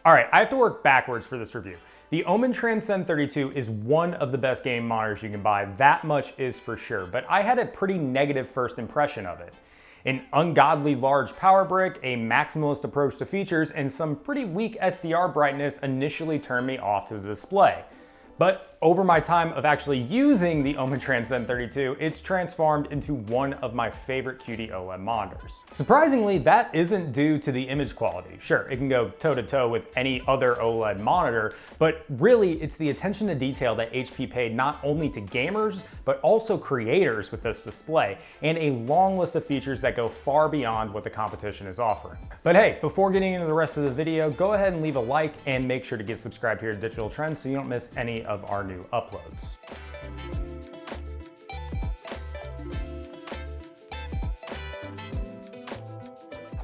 All right, I have to work backwards for this review. The Omen Transcend 32 is one of the best game monitors you can buy, that much is for sure, but I had a pretty negative first impression of it. An ungodly large power brick, a maximalist approach to features, and some pretty weak SDR brightness initially turned me off to the display. But over my time of actually using the Omen Transcend 32, it's transformed into one of my favorite QD-OLED monitors. Surprisingly, that isn't due to the image quality. Sure, it can go toe-to-toe with any other OLED monitor, but really it's the attention to detail that HP paid not only to gamers, but also creators with this display, and a long list of features that go far beyond what the competition is offering. But hey, before getting into the rest of the video, go ahead and leave a like and make sure to get subscribed here to Digital Trends so you don't miss any of our new uploads.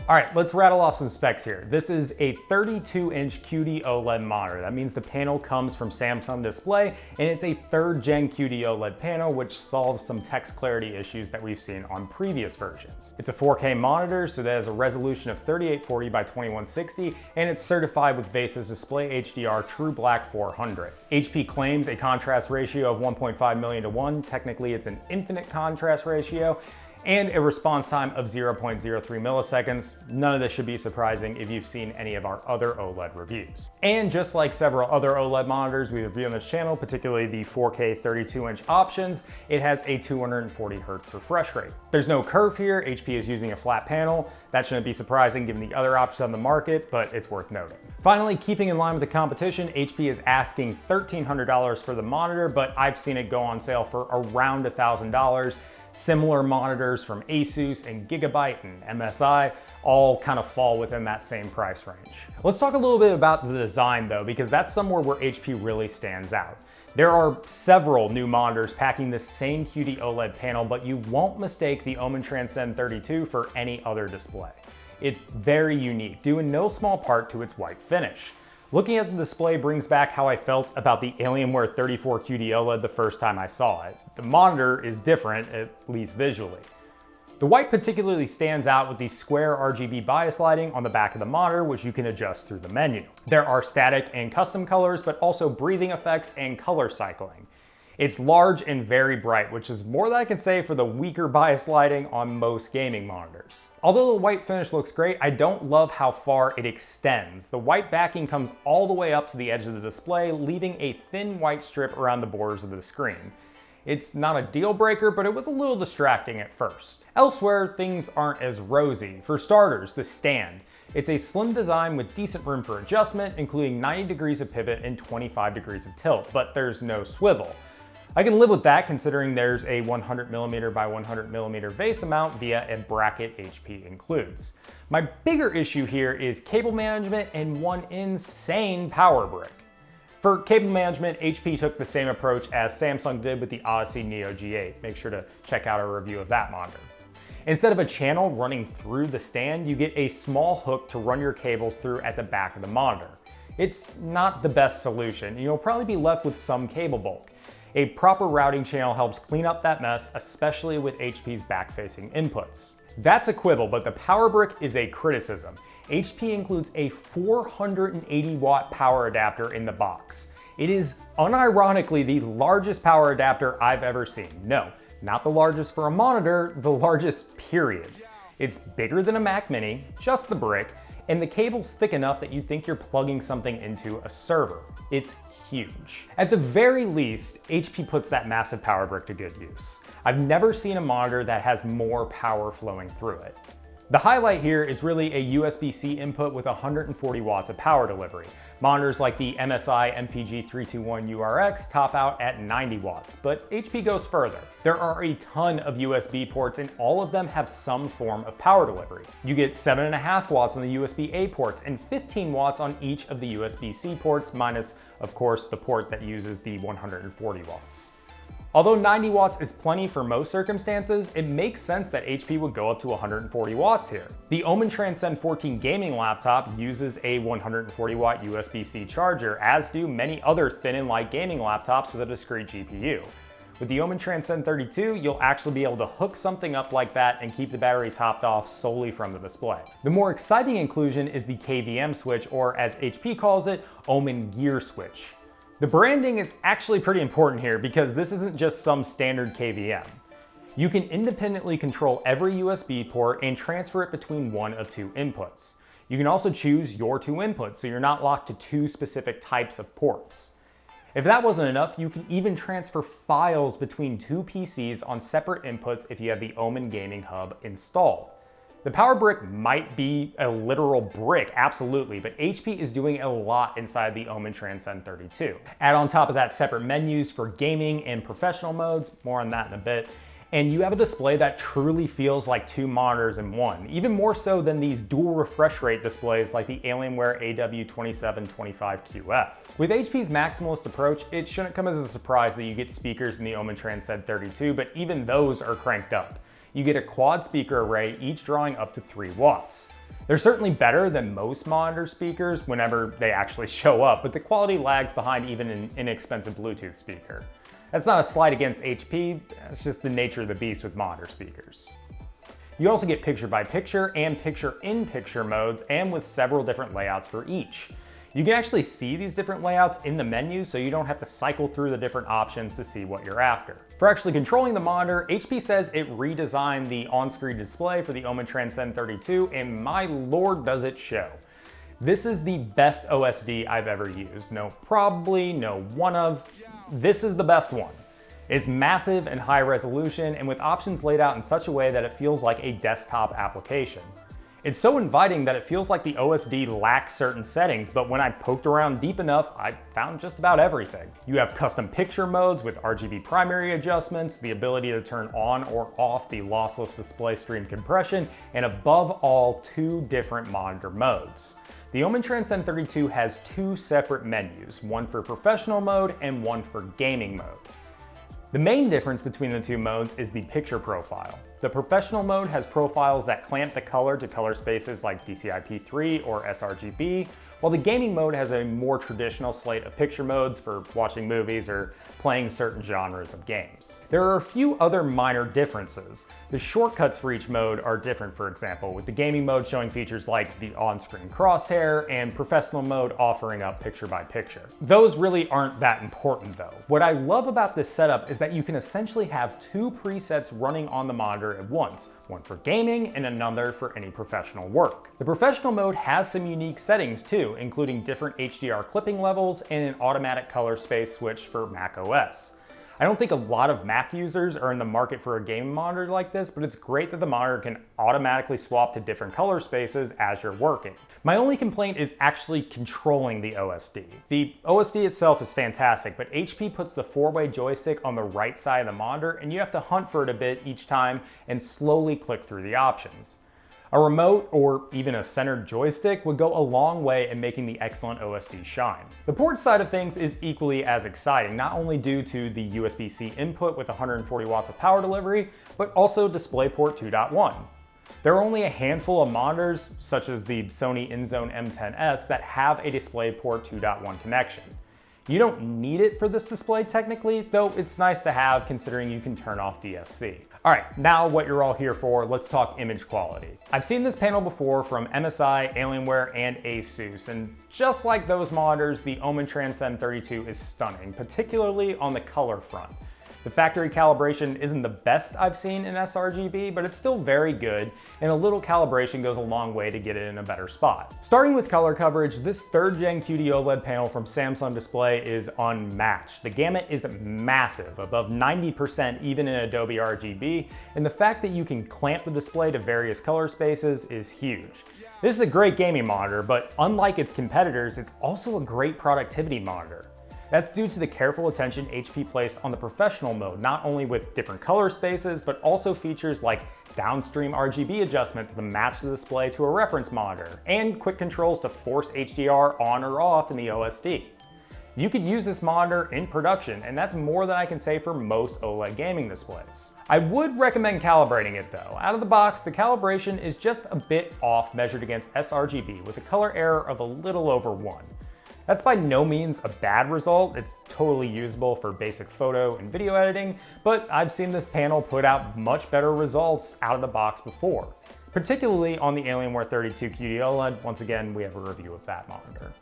All right, let's rattle off some specs here. This is a 32-inch QD-OLED monitor. That means the panel comes from Samsung Display, and it's a 3rd gen QD-OLED panel, which solves some text clarity issues that we've seen on previous versions. It's a 4K monitor, so that has a resolution of 3840 by 2160, and it's certified with VESA's Display HDR True Black 400. HP claims a contrast ratio of 1.5 million to 1. Technically, it's an infinite contrast ratio, and a response time of 0.03 milliseconds. None of this should be surprising if you've seen any of our other OLED reviews. And just like several other OLED monitors we review on this channel, particularly the 4K 32-inch options, it has a 240 Hz refresh rate. There's no curve here. HP is using a flat panel. That shouldn't be surprising given the other options on the market, but it's worth noting. Finally, keeping in line with the competition, HP is asking $1,300 for the monitor, but I've seen it go on sale for around $1,000. Similar monitors from Asus and Gigabyte and MSI all kind of fall within that same price range. Let's talk a little bit about the design though, because that's somewhere where HP really stands out. There are several new monitors packing the same QD-OLED panel, but you won't mistake the Omen Transcend 32 for any other display. It's very unique, due in no small part to its white finish. Looking at the display brings back how I felt about the Alienware 34 QD-OLED the first time I saw it. The monitor is different, at least visually. The white particularly stands out with the square RGB bias lighting on the back of the monitor, which you can adjust through the menu. There are static and custom colors, but also breathing effects and color cycling. It's large and very bright, which is more than I can say for the weaker bias lighting on most gaming monitors. Although the white finish looks great, I don't love how far it extends. The white backing comes all the way up to the edge of the display, leaving a thin white strip around the borders of the screen. It's not a deal breaker, but it was a little distracting at first. Elsewhere, things aren't as rosy. For starters, the stand. It's a slim design with decent room for adjustment, including 90 degrees of pivot and 25 degrees of tilt, but there's no swivel. I can live with that considering there's a 100mm by 100mm VESA mount via a bracket HP includes. My bigger issue here is cable management and one insane power brick. For cable management, HP took the same approach as Samsung did with the Odyssey Neo G8. Make sure to check out our review of that monitor. Instead of a channel running through the stand, you get a small hook to run your cables through at the back of the monitor. It's not the best solution, and you'll probably be left with some cable bulk. A proper routing channel helps clean up that mess, especially with HP's back-facing inputs. That's a quibble, but the power brick is a criticism. HP includes a 480 watt power adapter in the box. It is unironically the largest power adapter I've ever seen. No, not the largest for a monitor, the largest period. It's bigger than a Mac Mini, just the brick, and the cable's thick enough that you think you're plugging something into a server. It's huge. At the very least, HP puts that massive power brick to good use. I've never seen a monitor that has more power flowing through it. The highlight here is really a USB-C input with 140 watts of power delivery. Monitors like the MSI MPG321 URX top out at 90 watts, but HP goes further. There are a ton of USB ports and all of them have some form of power delivery. You get 7.5 watts on the USB-A ports and 15 watts on each of the USB-C ports, minus, of course, the port that uses the 140 watts. Although 90 watts is plenty for most circumstances, it makes sense that HP would go up to 140 watts here. The Omen Transcend 14 gaming laptop uses a 140 watt USB-C charger, as do many other thin and light gaming laptops with a discrete GPU. With the Omen Transcend 32, you'll actually be able to hook something up like that and keep the battery topped off solely from the display. The more exciting inclusion is the KVM switch, or as HP calls it, Omen Gear Switch. The branding is actually pretty important here because this isn't just some standard KVM. You can independently control every USB port and transfer it between one of two inputs. You can also choose your two inputs, so you're not locked to two specific types of ports. If that wasn't enough, you can even transfer files between two PCs on separate inputs if you have the Omen Gaming Hub installed. The power brick might be a literal brick, absolutely, but HP is doing a lot inside the Omen Transcend 32. Add on top of that separate menus for gaming and professional modes, more on that in a bit, and you have a display that truly feels like two monitors in one, even more so than these dual refresh rate displays like the Alienware AW2725QF. With HP's maximalist approach, it shouldn't come as a surprise that you get speakers in the Omen Transcend 32, but even those are cranked up. You get a quad speaker array, each drawing up to 3 watts. They're certainly better than most monitor speakers whenever they actually show up, but the quality lags behind even an inexpensive Bluetooth speaker. That's not a slight against HP, it's just the nature of the beast with monitor speakers. You also get picture-by-picture and picture-in-picture modes, and with several different layouts for each. You can actually see these different layouts in the menu, so you don't have to cycle through the different options to see what you're after. For actually controlling the monitor, HP says it redesigned the on-screen display for the Omen Transcend 32, and my lord does it show. This is the best OSD I've ever used. No probably, no one of. This is the best one. It's massive and high resolution, and with options laid out in such a way that it feels like a desktop application. It's so inviting that it feels like the OSD lacks certain settings, but when I poked around deep enough, I found just about everything. You have custom picture modes with RGB primary adjustments, the ability to turn on or off the lossless display stream compression, and above all, 2 different monitor modes. The Omen Transcend 32 has 2 separate menus, one for professional mode and one for gaming mode. The main difference between the 2 modes is the picture profile. The professional mode has profiles that clamp the color to color spaces like DCI-P3 or sRGB, while the gaming mode has a more traditional slate of picture modes for watching movies or playing certain genres of games. There are a few other minor differences. The shortcuts for each mode are different, for example, with the gaming mode showing features like the on-screen crosshair and professional mode offering up picture-by-picture. Those really aren't that important though. What I love about this setup is that you can essentially have 2 presets running on the monitor at once, one for gaming and another for any professional work. The professional mode has some unique settings too, including different HDR clipping levels and an automatic color space switch for Mac OS. I don't think a lot of Mac users are in the market for a gaming monitor like this, but it's great that the monitor can automatically swap to different color spaces as you're working. My only complaint is actually controlling the OSD. The OSD itself is fantastic, but HP puts the 4-way joystick on the right side of the monitor, and you have to hunt for it a bit each time and slowly click through the options. A remote or even a centered joystick would go a long way in making the excellent OSD shine. The port side of things is equally as exciting, not only due to the USB-C input with 140 watts of power delivery, but also DisplayPort 2.1. There are only a handful of monitors, such as the Sony InZone M10S, that have a DisplayPort 2.1 connection. You don't need it for this display technically, though it's nice to have considering you can turn off DSC. All right, now what you're all here for, let's talk image quality. I've seen this panel before from MSI, Alienware, and ASUS, and just like those monitors, the Omen Transcend 32 is stunning, particularly on the color front. The factory calibration isn't the best I've seen in sRGB, but it's still very good, and a little calibration goes a long way to get it in a better spot. Starting with color coverage, this 3rd gen QD-OLED panel from Samsung Display is unmatched. The gamut is massive, above 90% even in Adobe RGB, and the fact that you can clamp the display to various color spaces is huge. This is a great gaming monitor, but unlike its competitors, it's also a great productivity monitor. That's due to the careful attention HP placed on the professional mode, not only with different color spaces, but also features like downstream RGB adjustment to match the display to a reference monitor, and quick controls to force HDR on or off in the OSD. You could use this monitor in production, and that's more than I can say for most OLED gaming displays. I would recommend calibrating it though. Out of the box, the calibration is just a bit off measured against sRGB with a color error of a little over 1. That's by no means a bad result. It's totally usable for basic photo and video editing, but I've seen this panel put out much better results out of the box before, particularly on the Alienware 32 QD-OLED. Once again, we have a review of that monitor.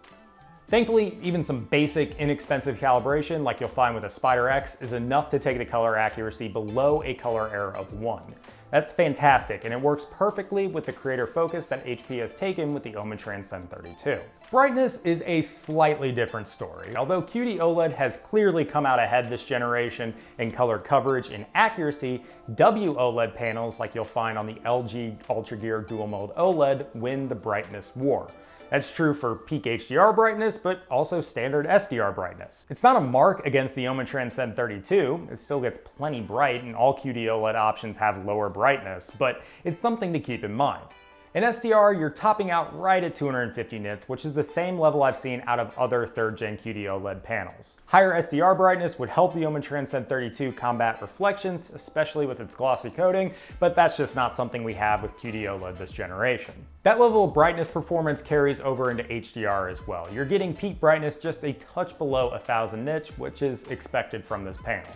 Thankfully, even some basic, inexpensive calibration like you'll find with a Spider X is enough to take the color accuracy below a color error of 1. That's fantastic, and it works perfectly with the creator focus that HP has taken with the Omen Transcend 32. Brightness is a slightly different story. Although QD-OLED has clearly come out ahead this generation in color coverage and accuracy, WOLED panels like you'll find on the LG Ultra Gear Dual Mode OLED win the brightness war. That's true for peak HDR brightness, but also standard SDR brightness. It's not a mark against the Omen Transcend 32, it still gets plenty bright and all QD-OLED options have lower brightness, but it's something to keep in mind. In SDR, you're topping out right at 250 nits, which is the same level I've seen out of other 3rd gen QD-OLED panels. Higher SDR brightness would help the Omen Transcend 32 combat reflections, especially with its glossy coating, but that's just not something we have with QD-OLED this generation. That level of brightness performance carries over into HDR as well. You're getting peak brightness just a touch below 1000 nits, which is expected from this panel.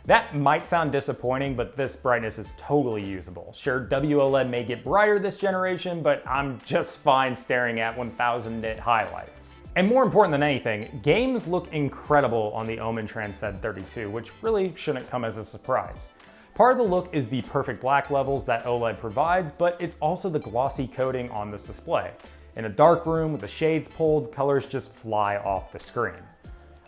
That might sound disappointing, but this brightness is totally usable. Sure, WOLED may get brighter this generation, but I'm just fine staring at 1000 nit highlights. And more important than anything, games look incredible on the Omen Transcend 32, which really shouldn't come as a surprise. Part of the look is the perfect black levels that OLED provides, but it's also the glossy coating on this display. In a dark room with the shades pulled, colors just fly off the screen.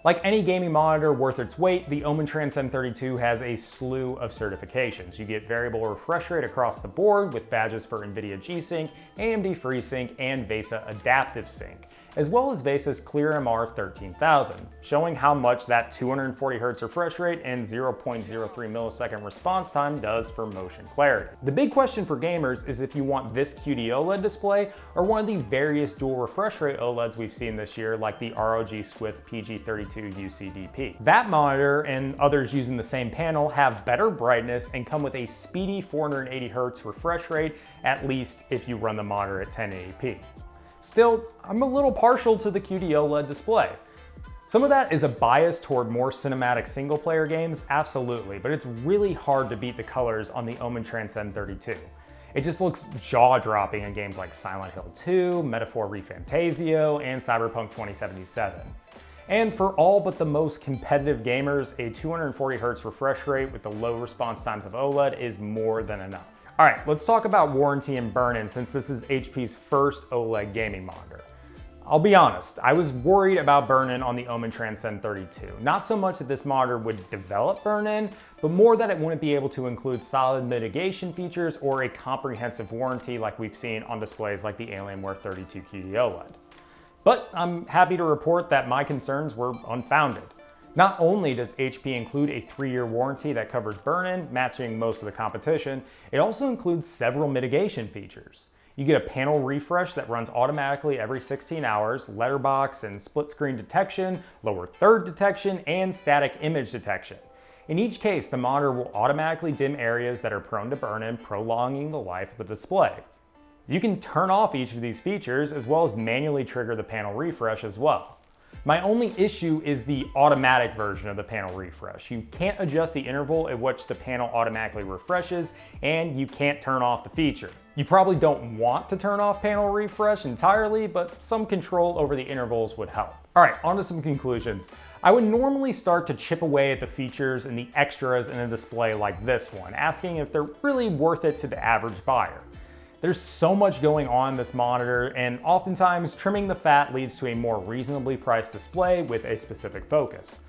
Like any gaming monitor worth its weight, the Omen Transcend 32 has a slew of certifications. You get variable refresh rate across the board with badges for NVIDIA G-Sync, AMD FreeSync, and VESA Adaptive Sync, as well as VESA's ClearMR 13000, showing how much that 240Hz refresh rate and 0.03 millisecond response time does for motion clarity. The big question for gamers is if you want this QD-OLED display or one of the various dual refresh rate OLEDs we've seen this year, like the ROG Swift PG32 UCDP. That monitor and others using the same panel have better brightness and come with a speedy 480Hz refresh rate, at least if you run the monitor at 1080p. Still, I'm a little partial to the QD-OLED display. Some of that is a bias toward more cinematic single-player games, absolutely, but it's really hard to beat the colors on the Omen Transcend 32. It just looks jaw-dropping in games like Silent Hill 2, Metaphor ReFantazio, and Cyberpunk 2077. And for all but the most competitive gamers, a 240Hz refresh rate with the low response times of OLED is more than enough. All right, let's talk about warranty and burn-in since this is HP's first OLED gaming monitor. I'll be honest, I was worried about burn-in on the Omen Transcend 32. Not so much that this monitor would develop burn-in, but more that it wouldn't be able to include solid mitigation features or a comprehensive warranty like we've seen on displays like the Alienware 32 QD-OLED. But I'm happy to report that my concerns were unfounded. Not only does HP include a 3-year warranty that covers burn-in, matching most of the competition, it also includes several mitigation features. You get a panel refresh that runs automatically every 16 hours, letterbox and split screen detection, lower third detection, and static image detection. In each case, the monitor will automatically dim areas that are prone to burn-in, prolonging the life of the display. You can turn off each of these features as well as manually trigger the panel refresh as well. My only issue is the automatic version of the panel refresh. You can't adjust the interval at which the panel automatically refreshes, and you can't turn off the feature. You probably don't want to turn off panel refresh entirely, but some control over the intervals would help. All right, on to some conclusions. I would normally start to chip away at the features and the extras in a display like this one, asking if they're really worth it to the average buyer. There's so much going on in this monitor, and oftentimes trimming the fat leads to a more reasonably priced display with a specific focus.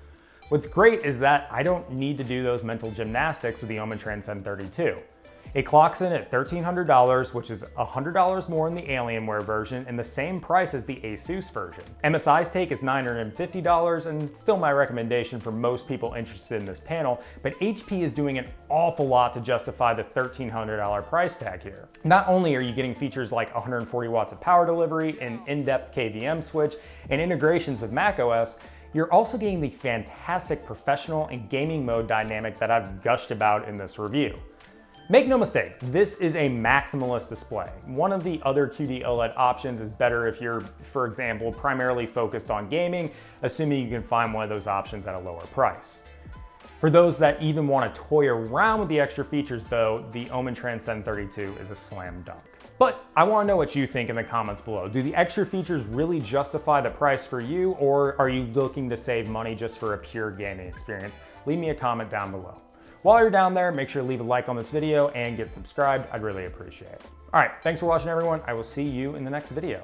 What's great is that I don't need to do those mental gymnastics with the Omen Transcend 32. It clocks in at $1,300, which is $100 more in the Alienware version and the same price as the Asus version. MSI's take is $950 and still my recommendation for most people interested in this panel, but HP is doing an awful lot to justify the $1,300 price tag here. Not only are you getting features like 140 watts of power delivery, an in-depth KVM switch, and integrations with macOS, you're also getting the fantastic professional and gaming mode dynamic that I've gushed about in this review. Make no mistake, this is a maximalist display. One of the other QD-OLED options is better if you're, for example, primarily focused on gaming, assuming you can find one of those options at a lower price. For those that even want to toy around with the extra features though, the Omen Transcend 32 is a slam dunk. But I want to know what you think in the comments below. Do the extra features really justify the price for you, or are you looking to save money just for a pure gaming experience? Leave me a comment down below. While you're down there, make sure to leave a like on this video and get subscribed. I'd really appreciate it. All right, thanks for watching everyone. I will see you in the next video.